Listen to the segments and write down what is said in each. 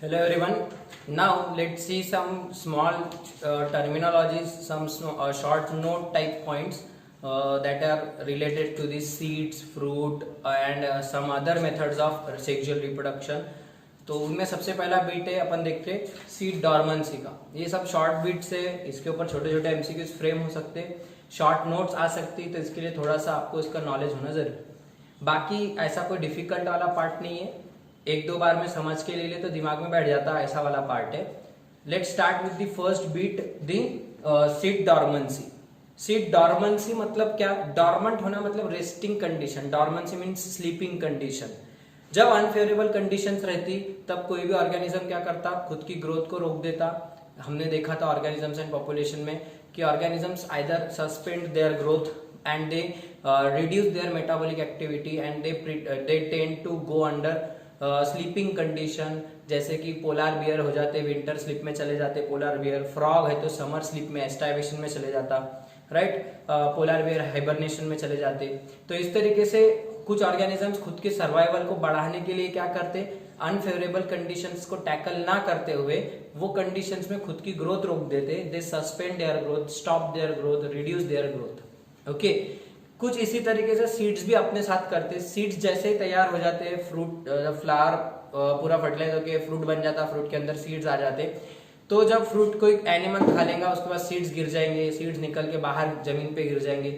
Hello everyone. Now let's see some small terminologies, some short note type points that are related to the seeds, fruit and some other methods of sexual reproduction. तो उनमें सबसे पहला beat है अपन देखते हैं seed dormancy का। ये सब शॉर्ट बीट्स है, इसके ऊपर छोटे छोटे एमसीक्यूज फ्रेम हो सकते हैं, शॉर्ट नोट्स आ सकती है, तो इसके लिए थोड़ा सा आपको इसका नॉलेज होना जरूरी। बाकी ऐसा कोई डिफिकल्ट वाला पार्ट नहीं है, एक दो बार में समझ के ले ले तो दिमाग में बैठ जाता है, ऐसा वाला पार्ट है। Let's start with the first beat, the seed dormancy. Seed dormancy मतलब क्या? डॉर्मेंट होना मतलब resting condition, dormancy means sleeping condition. जब अनफेवरेबल कंडीशंस रहती तब कोई भी ऑर्गेनिज्म क्या करता? खुद की ग्रोथ को रोक देता। हमने देखा था ऑर्गेनिजम्स एंड पॉपुलेशन में कि organisms either suspend their growth and they reduce their metabolic activity and they tend to go under sleeping condition. जैसे कि पोलार बियर हो जाते, विंटर स्लीप में चले जाते पोलार बियर। फ्रॉग है तो समर स्लीप में, एस्टाइवेशन में चले जाता, राइट। पोलार बियर हाइबरनेशन में चले जाते। तो इस तरीके से कुछ ऑर्गेनिजम्स खुद के सर्वाइवल को बढ़ाने के लिए क्या करते? अनफेवरेबल कंडीशंस को टैकल ना करते हुए वो कंडीशंस में खुद की ग्रोथ रोक देते। They suspend their growth, stop their growth, reduce their growth. Okay, कुछ इसी तरीके से सीड्स भी अपने साथ करते। सीड्स जैसे ही तैयार हो जाते, फ्रूट फ्लावर पूरा फर्टिलाइज होके फ्रूट बन जाता, फ्रूट के अंदर सीड्स आ जाते। तो जब फ्रूट कोई एनिमल खा लेगा उसके बाद सीड्स गिर जाएंगे, सीड्स निकल के बाहर जमीन पे गिर जाएंगे।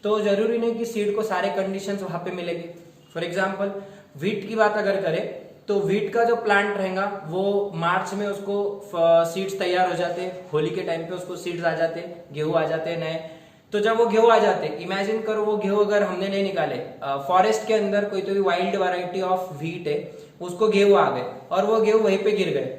तो जरूरी नहीं कि सीड को सारे कंडीशंस वहां पे मिलेंगे। फॉर एग्जांपल व्हीट की बात अगर करें तो व्हीट का जो प्लांट रहेगा वो मार्च में उसको सीड्स तैयार हो जाते, होली के टाइम पे उसको सीड्स आ जाते, गेहूं आ जाते नए। तो जब वो गेहूं आ जाते, इमेजिन करो वो गेहूं अगर हमने नहीं निकाले, फॉरेस्ट के अंदर कोई तो भी वाइल्ड वैरायटी ऑफ व्हीट है, उसको गेहूं आ गए और वो गेहूं वहीं पे गिर गए।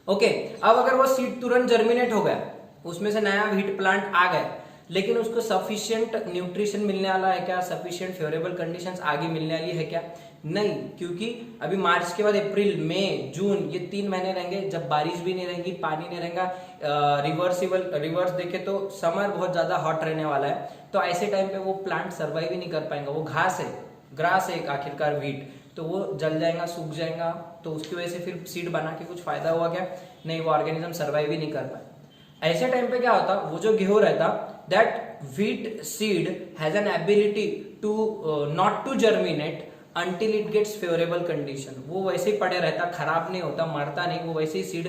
ओके, अब अगर वो सीड तुरंत जर्मिनेट हो गया, उसमें से नया व्हीट प्लांट आ गया, लेकिन उसको सफिशिएंट न्यूट्रिशन मिलने वाला है क्या? सफिशिएंट फेवरेबल कंडीशंस आगे मिलने वाली है क्या? नहीं, क्योंकि अभी मार्च के बाद अप्रैल, मई, जून ये 3 महीने रहेंगे जब बारिश भी नहीं रहेगी, पानी नहीं रहेगा। रिवर्स देखे तो समर बहुत ज्यादा हॉट रहने वाला है, तो ऐसे टाइम पे वो प्लांट सर्वाइव ही नहीं कर पाएंगा। वो घास है, ग्रास है आखिरकार व्हीट, तो वो जल जाएगा, सूख जाएगा। तो उसकी वजह से फिर सीड बना के कुछ फायदा हुआ क्या? नहीं, वो ऑर्गेनिज्म सर्वाइव ही नहीं कर पाए। ऐसे टाइम पे क्या होता? वो जो गेहूं रहता, that wheat seed has an ability to not to germinate until it gets favorable condition। वो वैसे ही पड़े रहता, खराब नहीं होता, मरता नहीं, वो वैसे ही सीड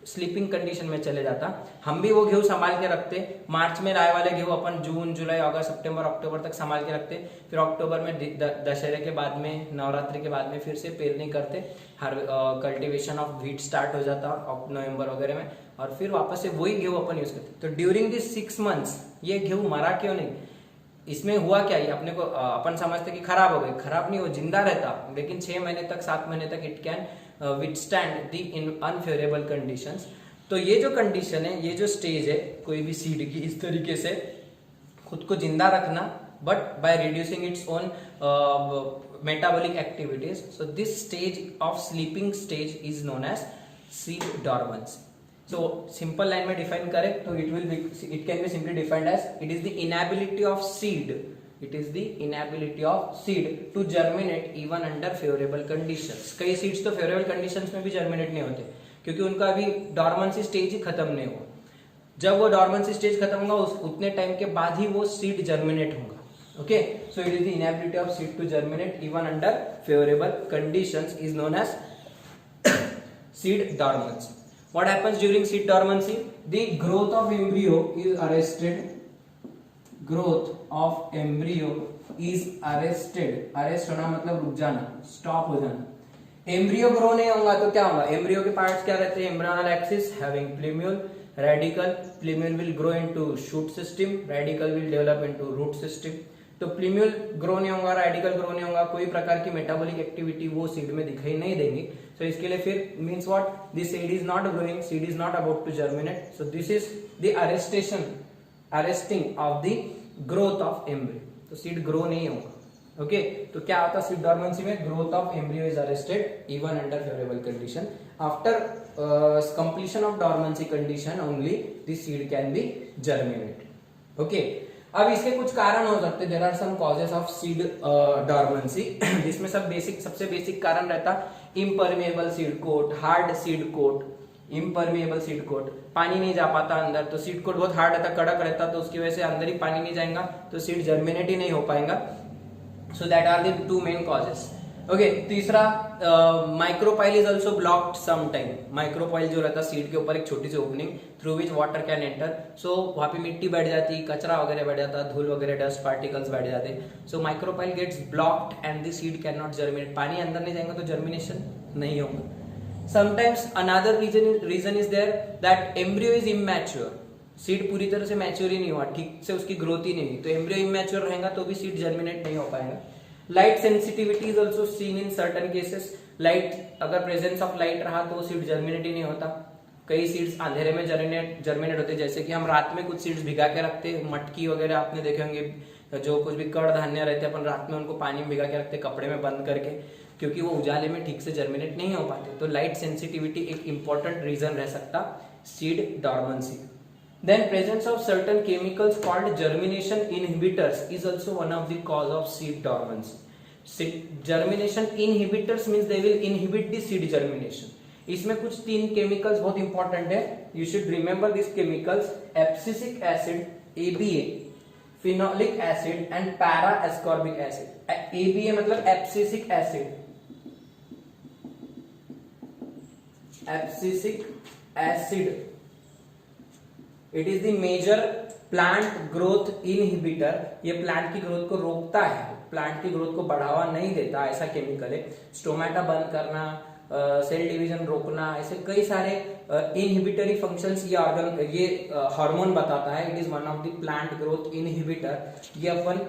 स्लीपिंग कंडीशन में चले जाता। हम भी वो गेहूं संभाल के रखते। मार्च में राय वाले गेहूं अपन जून, जुलाई, अगस्त, सितंबर, अक्टूबर तक संभाल के रखते। फिर अक्टूबर में दशहरे के बाद में, नवरात्रि के बाद में फिर से पेरनी करते, हर कल्टीवेशन ऑफ व्हीट स्टार्ट हो जाता नवंबर वगैरह में, और फिर वापस से वही गेहूं अपन यूज करते। तो ड्यूरिंग दिस 6 मंथ्स ये गेहूं मरा क्यों नहीं? इसमें हुआ क्या? ये अपने को अपन समझते कि खराब हो गई, खराब नहीं, वो जिंदा रहता, लेकिन 6 महीने तक, 7 महीने तक it can withstand the unfavourable conditions. तो ये जो कंडीशन है, ये जो स्टेज है कोई भी सीड की, इस तरीके से खुद को जिंदा रखना, but by reducing its own metabolic activities. So this stage of sleeping stage is known as seed dormancy. So simple line में define करें तो it can be simply defined as it is the inability of seed, it is the inability of seed to germinate even under favorable conditions। कई seeds तो favorable conditions में भी germinate नहीं होते, क्योंकि उनका अभी dormancy stage ही खत्म नहीं हुआ। जब वो dormancy stage खत्म होगा उतने टाइम के बाद ही वो seed germinate होगा। Okay, so it is the inability of seed to germinate even under favorable conditions is known as seed dormancy। What happens during seed dormancy? The growth of embryo is arrested. Growth of embryo is arrested. Arrest होना मतलब रुक जाना, stop हो जाना। Embryo grow नहीं होगा तो क्या होगा? एम्ब्रियो के पार्ट्स क्या रहते हैं? Embryonal axis having प्लीम्यूल, radical, प्लीम्यूल will grow into shoot system, radical will develop into root system। तो प्लीम्यूल ग्रो नहीं होगा, रेडिकल ग्रो नहीं होगा, कोई प्रकार की मेटाबॉलिक एक्टिविटी वो सीड में दिखाई नहीं देंगी। तो इसके लिए फिर means what? This seed is not growing, seed is not about to germinate. So this is the arresting of the growth of embryo. तो सीड ग्रो नहीं होगा। ओके, तो क्या होता है सीड डॉर्मेंसी में? Growth of embryo is arrested even under favourable condition. After completion of dormancy condition only the seed can be germinated. Okay, अब इसके कुछ कारण हो सकते हैं, there are some causes of seed dormancy, जिसमें सबसे बेसिक कारण रहता impermeable seed coat, hard seed coat. Impermeable seed coat, पानी नहीं जा पाता अंदर, तो सीड कोट बहुत हार्ड रहता, कड़क रहता, तो उसकी वजह से अंदर ही पानी नहीं जाएगा तो सीड जर्मिनेट ही नहीं हो पाएगा। So that are the two main causes. Okay, तीसरा micropyle is also blocked some time. Micropyle जो रहता सीड के ऊपर एक छोटी सी opening through which water can enter, so वहां पे मिट्टी बैठ जाती, कचरा वगैरह बैठ जाता, धूल वगैरह, डस्ट पार्टिकल्स बैठ जाते, so micropyle gets blocked and the seed can not germinate. पानी अंदर नहीं जाएगा तो जर्मिनेशन नहीं होगा। Sometimes another reason is there that embryo is immature. Seed पूरी तरह से मैच्योर ही नहीं हुआ, ठीक से उसकी ग्रोथ ही नहीं हुई, तो एम्ब्रियो इमैच्योर रहेगा तो भी सीड जर्मिनेट नहीं हो पाएगा। Light sensitivity is also seen in certain cases. Light, अगर प्रेजेंस ऑफ लाइट रहा तो सीड जर्मिनेट ही नहीं होता। कई सीड्स अंधेरे में जर्मिनेट होते, जैसे कि हम रात में कुछ सीड्स भिगा के रखते हैं, मटकी वगैरह आपने देखे होंगे, जो कुछ भी कड़ धान्य रहते हैं अपन रात में उनको पानी में भिगा के रखते, कपड़े में बंद करके, क्योंकि वो उजाले में ठीक से जर्मिनेट नहीं हो पाते। तो लाइट सेंसिटिविटी एक इंपॉर्टेंट रीजन रह सकता seed dormancy. Then presence of certain chemicals called germination inhibitors is also one of the cause of seed dormancy. Germination inhibitors means they will inhibit the seed germination. इसमें कुछ 3 chemicals बहुत important है, you should remember this chemicals: abscisic acid, ABA, phenolic acid and para ascorbic acid. ABA मतलब abscisic acid, abscisic acid, it is the major plant growth inhibitor. ये plant की growth को रोकता है, प्लांट की growth को बढ़ावा नहीं देता, ऐसा केमिकल है। स्टोमेटा बंद करना, सेल डिवीजन रोकना, ऐसे कई सारे इनहिबिटरी फंक्शंस ये हार्मोन बताता है। It is one of the plant growth inhibitor. ये अपन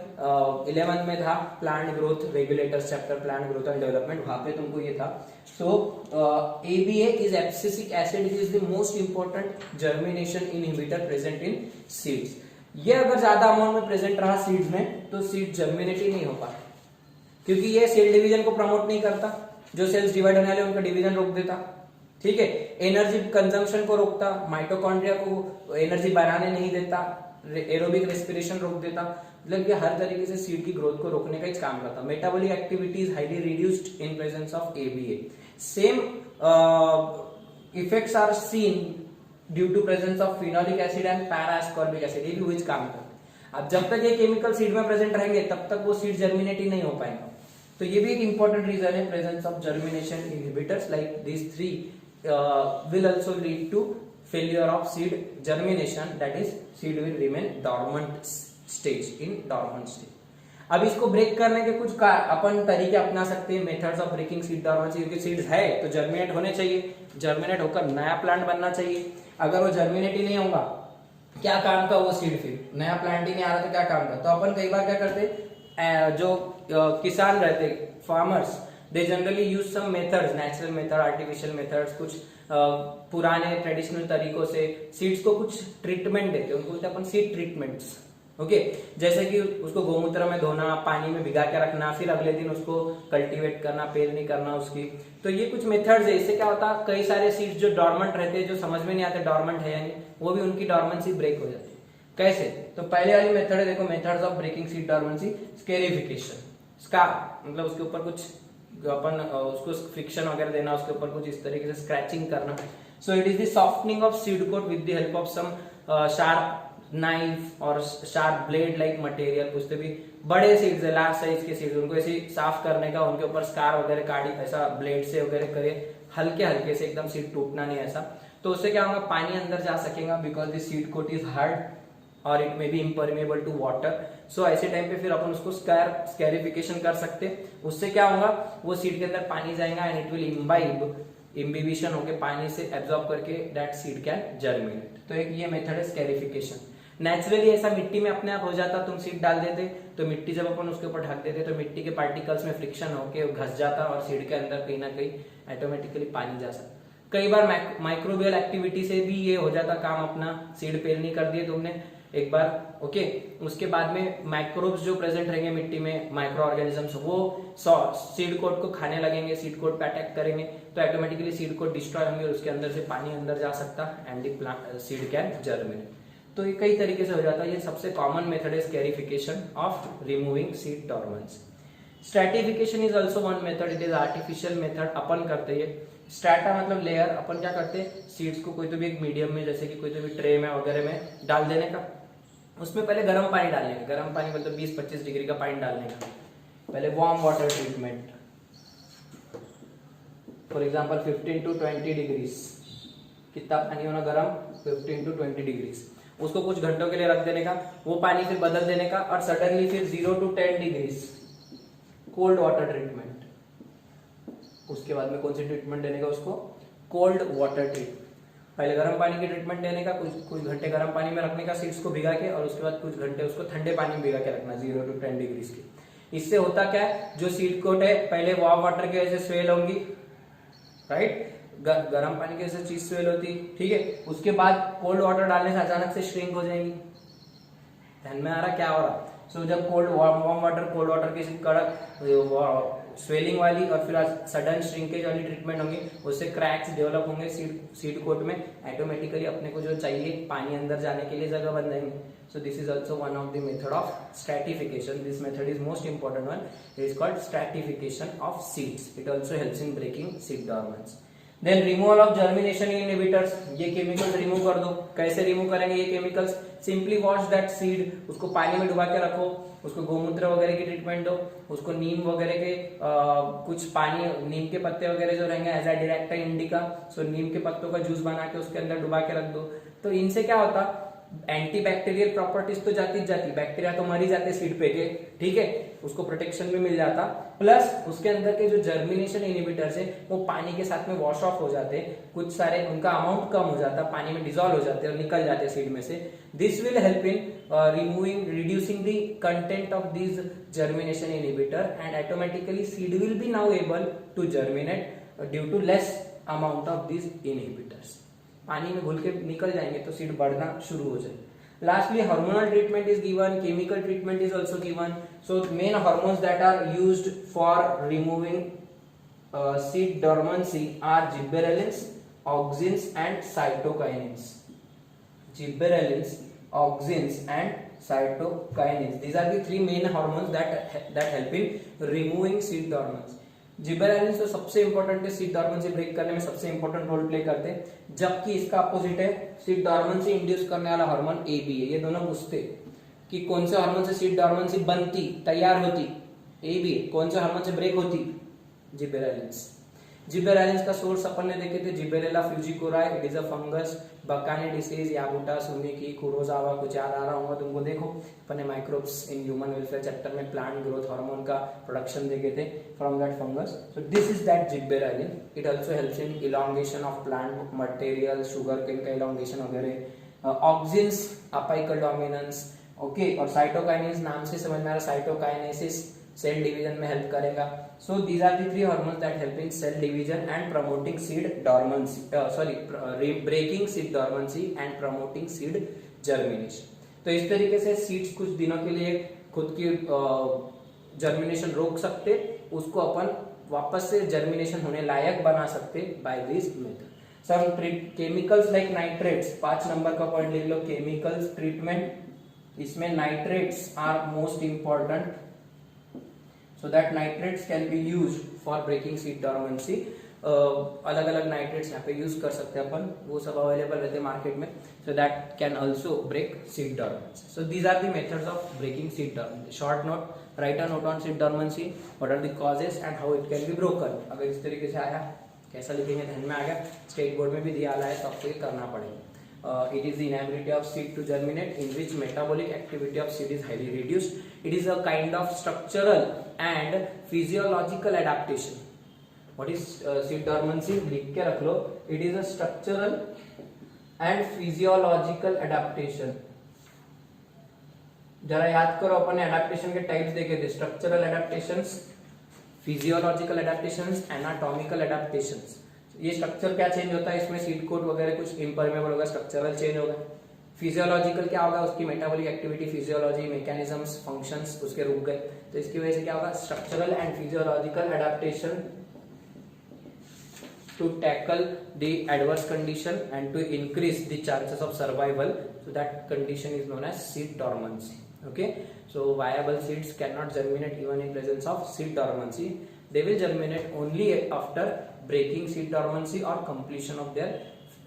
11th में था, plant growth regulators chapter, plant growth and development, वहां पे तुमको ये था। सो ABA is abscisic acid, it is the most important germination inhibitor present in seeds. ये अगर ज्यादा अमाउंट में प्रेजेंट रहा सीड्स में तो सीड जर्मिनेट ही नहीं हो पाता, क्योंकि ये सेल डिवीजन को प्रमोट नहीं करता, जो सेल्स डिवाइड होने वाले उनका डिवीजन रोक देता, ठीक है। एनर्जी कंजम्पशन को रोकता, माइटोकॉन्ड्रिया को एनर्जी बनाने नहीं देता, एरोबिक रेस्पिरेशन रोक देता, मतलब कि हर तरीके से सीड की ग्रोथ को रोकने का ही काम करता। Metabolic activity is highly reduced in presence of ABA। Same effects are seen due to presence of phenolic acid and para ascorbic acid, ये भी वही काम करता। अब जब तक ये केमिकल सीड में प्रेजेंट रहेंगे तब तक वो सीड जर्मिनेट ही नहीं हो पाएगा। तो ये भी एक इंपॉर्टेंट रीजन है, presence of germination inhibitors like this 3 will also lead to failure of seed germination, that is seed will remain dormant stage, in dormant stage. अब इसको ब्रेक करने के कुछ अपन तरीके अपना सकते हैं, methods of breaking seed dormancy. क्योंकि सीड्स है तो जर्मिनेट होने चाहिए, जर्मिनेट होकर नया प्लांट बनना चाहिए। अगर वो जर्मिनेट ही नहीं होगा, क्या काम का वो सीड, फिर नया प्लांट ही नहीं आ रहा तो क्या काम का। तो अपन कई बार क्या करते, जो किसान रहते, farmers, they generally use some methods, natural method, artificial methods, कुछ पुराने ट्रेडिशनल तरीकों से सीड्स को कुछ ट्रीटमेंट देते हैं, उनको बोलते हैं अपन सीड ट्रीटमेंट्स। ओके, जैसे कि उसको गोमूत्र में धोना, पानी में भिगा के रखना, फिर अगले दिन उसको कल्टीवेट करना, पेरनी करना उसकी। तो ये कुछ मेथड्स है, इससे क्या होता है कई सारे सीड्स जो डॉर्मेंट रहते हैं, जो समझ में नहीं आते डॉर्मेंट है यानी, वो भी उनकी डॉर्मेंसी ब्रेक हो जाती है। कैसे? तो पहले वाली मेथड है, देखो, methods of breaking seed dormancy, scarification. Scar मतलब उसके ऊपर कुछ अपन उसको फ्रिक्शन वगैरह देना, उसके ऊपर कुछ इस तरीके से स्क्रैचिंग करना। So it is the softening of seed coat with the help of some sharp knife और शार्प ब्लेड लाइक मटेरियल। कुछ भी बड़े सीड्स है, लार्ज साइज के सीड्स, उनको ऐसे साफ करने का, उनके ऊपर स्कार वगैरह काटी, ऐसा ब्लेड से वगैरह करे, हल्के हल्के से, एकदम सीड टूटना नहीं ऐसा। तो उससे क्या होगा, पानी अंदर जा सकेगा, because the seed coat is hard और it may be impermeable to water. So ऐसे टाइम पे फिर अपन उसको स्कैरिफिकेशन कर सकते। उससे क्या होगा, वो सीड के अंदर पानी जाएगा एंड इट विल इम्बिबिशन होके पानी से एब्जॉर्ब करके दैट सीड कैन जर्मिनेट। तो एक ये मेथड है स्कैरिफिकेशन। नेचुरली ऐसा मिट्टी में अपने आप हो जाता, तुम सीड डाल देते तो मिट्टी जब अपन उसके ऊपर ढक देते तो मिट्टी के पार्टिकल्स में फ्रिक्शन होके घस जाता और सीड के अंदर कहीं ना कहीं ऑटोमेटिकली पानी जा सकता। कई बार माइक्रोबियल एक्टिविटी से भी ये हो जाता काम अपना, सीड पेरनी कर दिए तुमने एक बार, ओके, उसके बाद में माइक्रोब्स जो प्रेजेंट रहेंगे मिट्टी में, माइक्रो ऑर्गेनिजम्स, वो सीड कोट को खाने लगेंगे, सीड कोट पे अटैक करेंगे, तो ऑटोमेटिकली सीड कोट डिस्ट्रॉय होंगे और उसके अंदर से पानी अंदर जा सकता and the seed can germinate. तो ये कई तरीके से हो जाता है। ये सबसे कॉमन मेथड है scarification of removing seed dormance. Stratification is also one method, it is artificial method. अपन करते हैं स्ट्रैटा मतलब लेयर, अपन क्या करते हैं सीड्स को कोई तो भी एक मीडियम में, जैसे कि कोई तो भी ट्रे में वगैरह में डाल देने का, उसमें पहले गर्म पानी डालने का, गर्म पानी मतलब 20-25 डिग्री का पानी डालने का, पहले warm water treatment, for example 15 to 20 degrees, कितना पानी होना गर्म, 15 to 20 डिग्रीज, उसको कुछ घंटों के लिए रख देने का, वो पानी फिर बदल देने का, और सडनली फिर 0 to 10 degrees cold water treatment. उसके बाद में कौन सी ट्रीटमेंट देने का, उसको कोल्ड वाटर ट्रीटमेंट। पहले गर्म पानी की ट्रीटमेंट देने का, कुछ घंटे गर्म पानी में रखने का सीड्स को भिगा के, और उसके बाद कुछ घंटे उसको ठंडे पानी में भिगा के रखना 0 to 10 डिग्रीज की। इससे होता क्या है, जो सीड कोट है पहले वार्म वाटर की वजह से स्वेल होंगी, राइट, गर्म पानी की वजह से चीज स्वेल होती, ठीक है, उसके बाद कोल्ड वाटर डालने से अचानक से श्रिंक हो जाएंगी। ध्यान में आ रहा क्या हो रहा। सो जब वार्म वाटर कोल्ड वाटर की कड़क स्वेलिंग वाली और फिर सडन श्रिंकेज वाली ट्रीटमेंट होंगी, उससे क्रैक्स डेवलप होंगे सीड कोट में, ऑटोमेटिकली अपने को जो चाहिए पानी अंदर जाने के लिए जगह बन जाएंगे। So this is also one of the method of stratification. This method is most important one. It is called stratification of seeds. It also helps in breaking seed dormants. Then removal of germination inhibitors. ये chemicals remove कर दो। कैसे remove करेंगे ये chemicals? Simply wash that seed, उसको पानी में डुबा के रखो, उसको गोमूत्र वगैरह की ट्रीटमेंट दो, उसको नीम वगैरह के कुछ पानी, नीम के पत्ते वगैरह जो रहेंगे एज अ डायरेक्टा इंडिका, सो नीम के पत्तों का जूस बना के उसके अंदर डुबा के रख दो। तो इनसे क्या होता, एंटीबैक्टीरियल प्रॉपर्टीज तो जाती जाती, बैक्टीरिया तो मर ही जाते सीड पे के, ठीक है, उसको प्रोटेक्शन भी मिल जाता, प्लस उसके अंदर के जो जर्मिनेशन इनहिबिटर्स है वो पानी के साथ में वॉश ऑफ हो जाते, कुछ सारे उनका अमाउंट कम हो जाता, पानी में डिसॉल्व हो जाते और निकल जाते सीड में से। This will help in removing reducing the content of this germination inhibitor and automatically seed will be now able to germinate due to less amount of this inhibitors. पानी में घुल के निकल जाएंगे तो सीड बढ़ना शुरू हो जाए। Lastly, hormonal treatment is given, chemical treatment is also given. So main hormones that are used for removing seed dormancy are gibberellins, auxins and cytokinins. Gibberellins, auxins and cytokinins. These are the three main hormones that help in removing seed dormancy. जिबेरेलिन्स तो सबसे important है, seed dormancy break करने में सबसे important role play करते हैं, जबकि इसका अपोजिट है सीड डॉर्मेंसी इंड्यूस करने वाला हार्मोन एबी है। ये दोनों पूछते कि कौन से हार्मोन से सीड डॉर्मेंसी बनती, तैयार होती, एबी। कौन से हार्मोन से ब्रेक होती, जिबेरेलिन्स। जिबेरेलिन्स का सोर्स अपन ने देखे थे, Gibberella fujikuroi, it is a fungus, bakanae disease, Yabuta, Sumiki, Kurosawa, कुछ याद आ रहा होगा तुमको। देखो अपन ने microbes in human welfare chapter में प्लांट ग्रोथ हार्मोन का प्रोडक्शन देखे थे from that fungus. So this is that gibberellin. It also helps in elongation of plant material, sugar cane का इलॉन्गेशन वगैरह। ऑक्सिन्स, अपाइकल डोमिनेंस, ओके, और साइटोकाइनेस नाम से समझ में आ रहा, साइटोकाइनेसिस सेल डिवीजन में हेल्प करेगा। So these are the three hormones that help in cell division and promoting seed dormancy, breaking seed dormancy and promoting seed germination. तो इस तरीके से सीड्स कुछ दिनों के लिए खुद की जर्मिनेशन रोक सकते, उसको अपन वापस से जर्मिनेशन होने लायक बना सकते by this method. Some chemicals like nitrates, 5 number का पॉइंट लिख लो, केमिकल्स ट्रीटमेंट, इसमें nitrates are most important, so that nitrates can be used for breaking seed dormancy. अलग अलग नाइट्रेट्स यहाँ पे यूज कर सकते हैं अपन, वो सब अवेलेबल रहते हैं मार्केट में, so that can also break seed dormancy. So these are the methods of breaking seed dormancy. Short note, write a note on seed dormancy, what are the causes and how it can be broken. अगर इस तरीके से आया, कैसा लिखेंगे ध्यान में आ गया, स्टेट बोर्ड में भी दिया है तो आपको ये करना पड़ेगा। It is the inability of seed to germinate in which metabolic activity of seed is highly reduced. It is a kind of structural and physiological adaptation. What is seed dormancy? लिख के रख लो, it is a structural and physiological adaptation. जरा याद करो, अपन ने adaptation के types देखे थे, structural adaptations, physiological adaptations, anatomical adaptations. ये स्ट्रक्चर क्या चेंज होता है इसमें, सीड कोट वगैरह कुछ इम्परमेबल होगा, स्ट्रक्चरल चेंज होगा। फिजियोलॉजिकल क्या होगा, उसकी metabolic activity, physiology, mechanisms, functions उसके रुक गए, तो इसकी वजह से क्या होगा, structural and physiological adaptation to tackle the adverse condition and to increase the chances of survival. So that condition is known as seed dormancy. Okay, so viable seeds cannot germinate even in presence of seed dormancy. They will germinate only after breaking seed dormancy or completion of their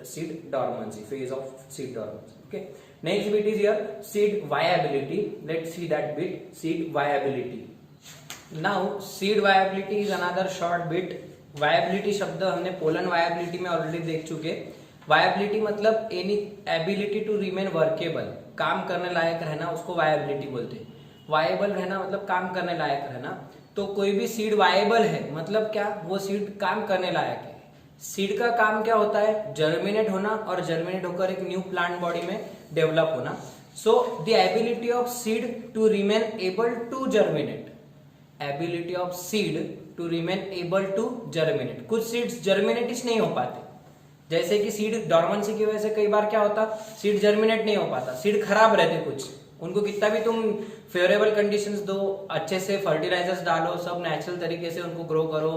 seed dormancy phase of seed dormancy. Okay, next bit is here seed viability. Let's see that bit, seed viability. Now seed viability is another short bit. Viability शब्द हमने pollen viability में already देख चुके. Viability मतलब any ability to remain workable, काम करने लायक रहना, उसको वायबिलिटी बोलते हैं. वायबल रहना मतलब काम करने लायक रहना. तो कोई भी सीड वायबल है मतलब क्या, वो सीड काम करने लायक है. सीड का काम क्या होता है, जर्मिनेट होना और जर्मिनेट होकर एक न्यू प्लांट बॉडी में डेवलप होना. So the ability of seed to remain able to germinate, ability of seed to remain able to germinate. कुछ सीड्स जर्मिनेट ही नहीं हो पाते, जैसे कि सीड डॉर्मेंसी की वजह से कई बार क्या होता, सीड जर्मिनेट नहीं हो पाता, सीड खराब रहते कुछ. उनको कितना भी तुम फेवरेबल कंडीशंस दो, अच्छे से फर्टिलाइजर्स डालो, सब नेचुरल तरीके से उनको ग्रो करो,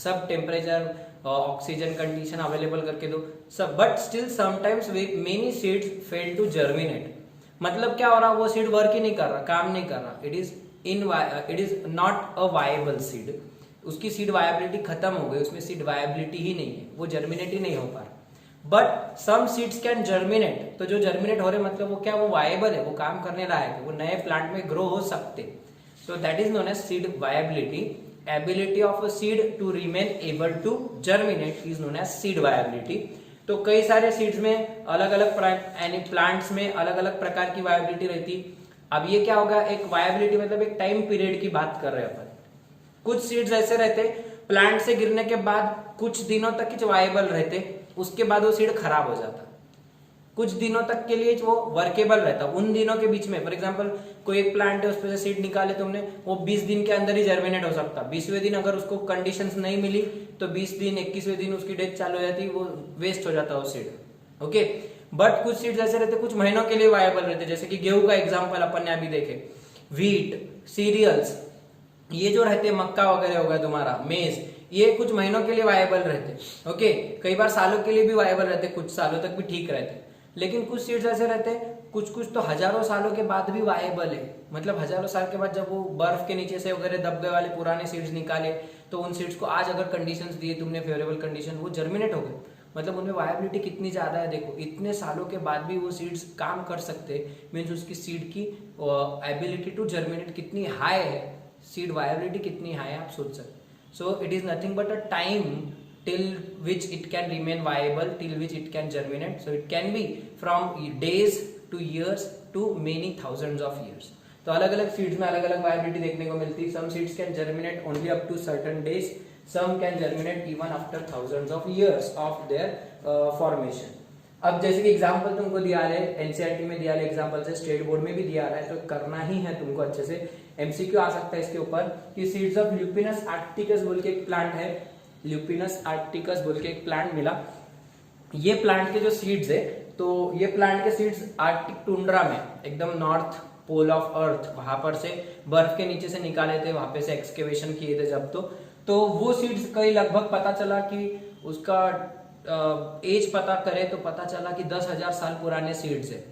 सब टेम्परेचर ऑक्सीजन कंडीशन अवेलेबल करके दो सब, but still sometimes many seeds fail to germinate. मतलब क्या हो रहा, वो सीड वर्क ही नहीं कर रहा, काम नहीं कर रहा. It is not a viable seed. उसकी सीड वायबिलिटी खत्म हो गई, उसमें सीड वायबिलिटी ही नहीं है, वो जर्मिनेट ही नहीं हो पा रहा. But some seeds can germinate. तो जो जर्मिनेट हो रहे मतलब वो क्या, वो वायबल है, वो काम करने लायक है, वो नए प्लांट में ग्रो हो सकते. So that is known as seed viability. Ability of a seed to remain able to germinate is known as seed viability. तो कई सारे सीड्स में अलग अलग यानी प्लांट्स में अलग अलग प्रकार की वायबिलिटी रहती. अब ये क्या होगा, एक वायबिलिटी मतलब एक टाइम पीरियड की बात कर रहे हैं अपन. कुछ सीड्स ऐसे रहते प्लांट से गिरने के बाद कुछ दिनों तक ही वायबल रहते, उसके बाद वो सीड खराब हो जाता. कुछ दिनों तक के लिए वो वर्केबल रहता. उन दिनों के बीच में फॉर एग्जांपल कोई एक प्लांट है, उस पर से सीड निकाले तुमने, वो 20 दिन के अंदर ही जर्मिनेट हो सकता. 20वें दिन अगर उसको कंडीशंस नहीं मिली तो 20 दिन 21वें दिन उसकी डेथ चालू हो जाती, वो वेस्ट हो जाता वो सीड. ओके, बट कुछ सीड्स ऐसे रहते कुछ महीनों के लिए वायबल रहते, जैसे कि गेहूं का एग्जाम्पल अपन ने अभी देखे, व्हीट, सीरियल्स, ये जो रहते मक्का वगैरह होगा तुम्हारा, मेज, ये कुछ महीनों के लिए वायबल रहते. ओके, कई बार सालों के लिए भी वायबल रहते, कुछ सालों तक भी ठीक रहते. लेकिन कुछ सीड्स ऐसे रहते कुछ तो हजारों सालों के बाद भी वायबल है. मतलब हजारों साल के बाद जब वो बर्फ के नीचे से वगैरह दबे वाले पुराने सीड्स निकाले, तो उन सीड्स को आज अगर कंडीशंस दिए तुमने फेवरेबल कंडीशन, वो जर्मिनेट हो गए. मतलब उनमें वायबिलिटी कितनी ज्यादा है देखो, इतने सालों के बाद भी वो सीड्स काम कर सकते. मीन्स उसकी सीड की एबिलिटी टू जर्मिनेट कितनी हाई है, सीड वायबिलिटी कितनी हाई है, आप सोच सकते. सो it is nothing but a time till which it can remain viable, till which it can germinate. So it can be from days to years to many thousands of years. तो अलग अलग seeds में अलग अलग viability देखने को मिलती है. Some seeds can germinate only up to certain days, some can germinate even after thousands of years of their formation. अब जैसे कि एग्जांपल तुमको दिया है, एनसीईआरटी में दिया है एग्जांपल से, स्टेट बोर्ड में भी दिया है, तो करना ही है तुमको अच्छे से. एमसीक्यू आ सकता है इसके ऊपर कि सीड्स ऑफ ल्यूपिनस आर्क्टिकस बोल के एक प्लांट है, ल्यूपिनस आर्क्टिकस बोल के एक प्लांट मिला. ये प्लांट के जो सीड्स है, तो ये प्लांट के सीड्स आर्कटिक टुंड्रा में, एकदम नॉर्थ पोल ऑफ अर्थ, वहां पर से बर्फ के नीचे से निकाले थे, वहां पे से एक्सकेवेशन किए थे जब, तो वो सीड्स कई लगभग पता चला कि उसका एज पता करे तो पता चला कि 10,000 साल पुराने सीड्स है.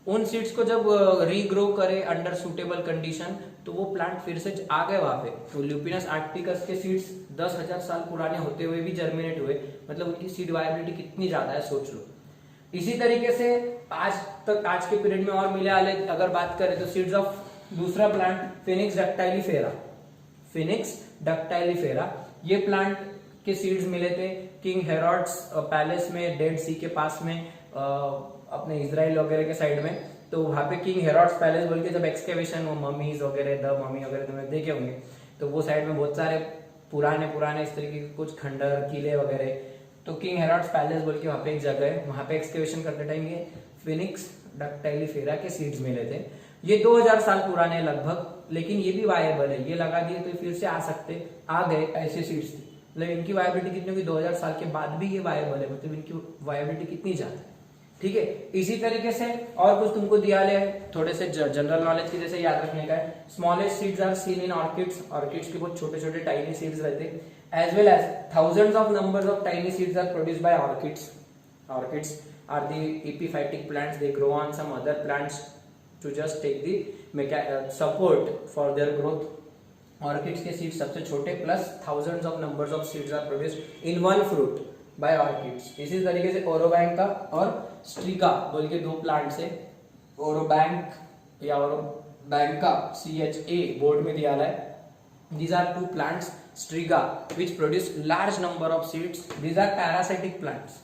उन सीड्स को जब रीग्रो करे अंडर सुटेबल कंडीशन, तो वो प्लांट फिर से आ गए वहां पे. तो ल्यूपिनस आर्क्टिकस के सीड्स 10,000 साल पुराने होते हुए भी जर्मिनेट हुए. मतलब उनकी सीड वायबिलिटी कितनी ज्यादा है, सोच लो. इसी तरीके से आज के पीरियड में और मिले आले अगर बात करें तो सीड्स ऑफ दूसरा प्लांट फिनिक्स डक्टाइलिफेरा, फिनिक्स डक्टाइलिफेरा, ये प्लांट के सीड्स मिले थे किंग हेरोड्स पैलेस में, डेड सी के पास में, अपने इजराइल वगैरह के साइड में. तो वहां पे किंग हेरोड्स पैलेस बोल के जब एक्सकेवेशन, वो ममीज वगैरह, द ममी वगैरह तुमने देखे होंगे, तो वो साइड में बहुत सारे पुराने इस तरीके के कुछ खंडर, किले वगैरह. तो किंग हेरोड्स पैलेस बोल के वहां पे एक जगह है, वहां पे एक्सकेवेशन करते टाइम ये फिनिक्स डक्टाइलिफेरा के सीड्स मिले थे. ये 2000 साल पुराने लगभग, लेकिन ये भी वायबल है. ये लगा दिए तो फिर से आ सकते, आ गए ऐसे सीड्स थे. मतलब इनकी वायबिलिटी कितनी होगी, 2000 साल के बाद भी ये वायबल है. मतलब इनकी वायबिलिटी कितनी ज्यादा है. ठीक है, इसी तरीके से और कुछ तुमको दिया है थोड़े से जनरल नॉलेज की, जैसे याद रखने का है. Smallest seeds are seen in orchids. Orchids के बहुत छोटे छोटे टाइनी सीड्स रहते. as well as thousands of numbers of tiny seeds are produced by orchids. Orchids are the epiphytic plants. They grow on some other plants to just take the support for their growth. Orchids के seeds सबसे छोटे plus thousands of numbers of seeds are produced in one fruit by orchids. इसी तरीके से ओरोबैंका और स्ट्रिका बोल के दो प्लांट्स है. ओरोबैंक या ओरोबैंका CHA बोर्ड में दिया है. These are two plants, Striga, which produce large number of seeds. These are parasitic plants.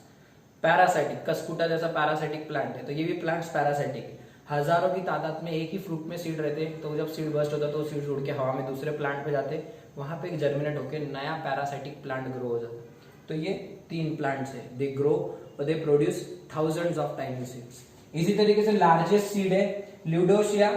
Parasitic, कसकुटा जैसा parasitic plant है, तो ये भी plants parasitic है. हजारों की तादाद में एक ही फ्रूट में सीड रहते हैं, तो जब सीड बर्स्ट होता है तो सीड उड़ के हवा में दूसरे प्लांट पे जाते हैं, वहां पे जर्मिनेट होकर नया पैरासाइटिक प्लांट ग्रो हो जाता है. तो ये 3 प्लांट्स है. दे ग्रो और they produce thousands of tiny seeds. इसी तरीके से लार्जेस्ट सीड है ल्यूडोसिया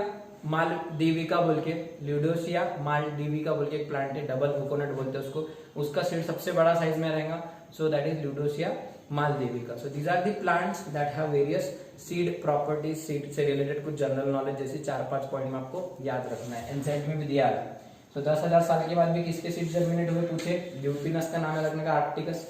मालदीविका बोल के. ल्यूडोसिया मालदीविका बोल के एक प्लांट है, डबल कोकोनट बोलते हैं उसको. उसका सीड सबसे बड़ा साइज में रहेगा, so that is Lodoicea maldivica. So these are the plants that have various seed properties. Seed से रिलेटेड कुछ जनरल नॉलेज जैसे 4-5 पॉइंट में आपको याद रखना है. एनसेट में भी दिया है. तो 10,000 साल के बाद भी किसके सीड जर्मिनेट हुए पूछे. ल्यूपिनस का नाम है रखने का, आर्क्टिकस.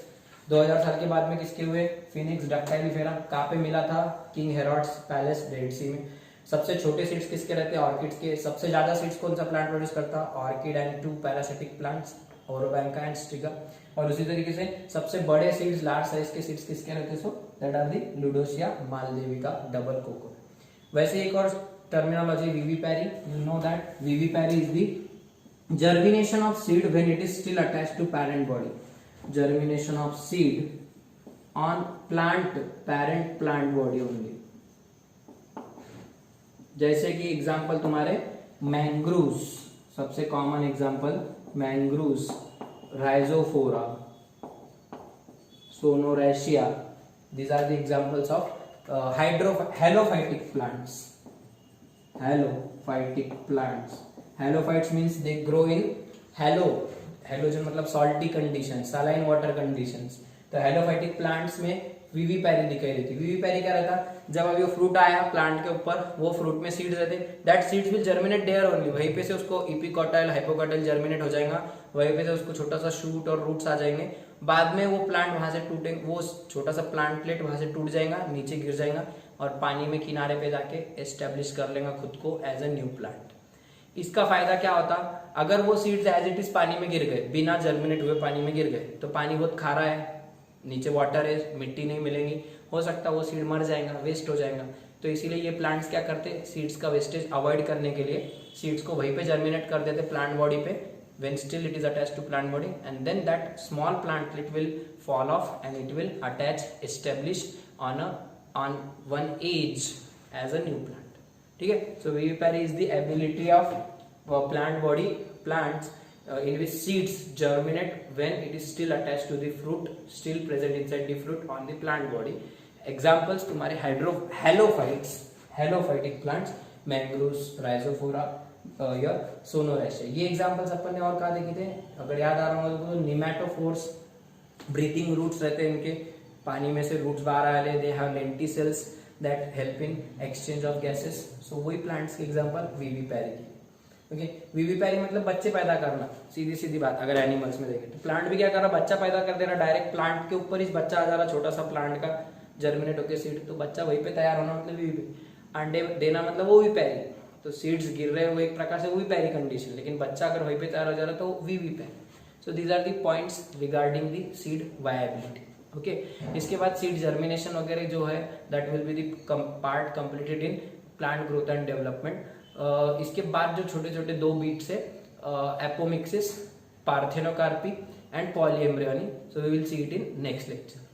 2000 साल के बाद में किसके हुए. फिनिक्स डक्टाइलिफेरा. कहाँ पे मिला था. किंग हेरोड्स पैलेस, डेड सी में. सबसे छोटे सीड्स किसके रहते हैं. ऑर्किड्स के. सबसे ज्यादा सीड्स कौन सा प्लांट प्रोड्यूस करता. Orchid and 2 parasitic plants, Orobanche and Striga. और उसी तरीके से सबसे बड़े सीड्स, लार्ज साइज के सीड्स किसके रहते हैं. So that are the Lodoicea maldivica double coco. वैसे एक और terminology vivipary. You know that vivipary is the germination of seed when it is still attached to parent body. Germination of seed on plant parent plant body only. जैसे कि example तुम्हारे mangroves, सबसे common example mangroves, Rhizophora, Sonneratia. These are the examples of halophytic plants. Halophytic plants. Halophytes means they grow in halogen मतलब salty conditions, saline water conditions. तो halophytic plants में विविपैरी दिखाई देती. विविपैरी क्या रहता. जब अभी वो फ्रूट आया प्लांट के ऊपर, वो फ्रूट में सीड्स रहते, that seeds will germinate there only. वहीं पे से उसको इपिकोटाइल हाइपोकोटाइल जर्मिनेट हो जाएगा. वहीं पे से उसको छोटा सा शूट और रूट्स आ जाएंगे. बाद में वो प्लांट वहां से टूटेंगे, वो छोटा सा प्लांट प्लेट वहां से टूट जाएगा, नीचे गिर जाएगा और पानी में किनारे पे जाके एस्टेब्लिश कर लेगा खुद को एज अ न्यू प्लांट. इसका फायदा क्या होता. अगर वो सीड्स एज इट इज पानी में गिर गए, बिना जर्मिनेट हुए पानी में गिर गए, तो पानी बहुत खारा है, नीचे वाटर है, मिट्टी नहीं मिलेगी, हो सकता है वो सीड मर जाएगा, वेस्ट हो जाएगा. तो इसीलिए ये प्लांट्स क्या करते, सीड्स का वेस्टेज अवॉइड करने के लिए सीड्स को वहीं पे जर्मिनेट कर देते प्लांट बॉडी पे, when still it is attached to plant body, and then that small plantlet will fall off and it will attach, establish on one edge as a new plant. ठीक है. So vivipary is the ability of plant body, plants in which seeds germinate when it is still attached to the fruit, still present inside the fruit on the plant body. Examples तुम्हारे halophytes, halophytic plants, mangroves, rhizophora या Sonneratia. ये examples अपन ने और कहा देखे थे. अगर याद आ रहा होगा तो निमेटोफोर्स, ब्रीथिंग रूट्स रहते हैं इनके, पानी में से रूट्स बाहर आ रहे. They have lenticels that help in exchange of gases. So वही प्लांट्स के एग्जांपल विविपैरी की. ओके. विविपैरी मतलब बच्चे पैदा करना, सीधी सीधी बात. अगर एनिमल्स में देखें तो प्लांट भी क्या कर रहा, बच्चा पैदा कर दे रहा. डायरेक्ट प्लांट के ऊपर ही बच्चा आ जा रहा, छोटा सा प्लांट का जर्मिनेट होकर सीड, तो बच्चा वहीं पे तैयार होना मतलब अंडे देना मतलब वो विविपैरी. तो सीड्स गिर रहे वो एक प्रकार से विविपैरी कंडीशन, लेकिन बच्चा अगर वहीं पे तैयार हो जा रहा तो vivipary. So these are the points regarding the seed viability. Okay. इसके बाद सीड जर्मिनेशन वगैरह जो है that will be the part completed in plant growth and development. इसके बाद जो छोटे छोटे 2 बीट्स है, apomixis, parthenocarpy and polyembryony. So we will see it in next lecture.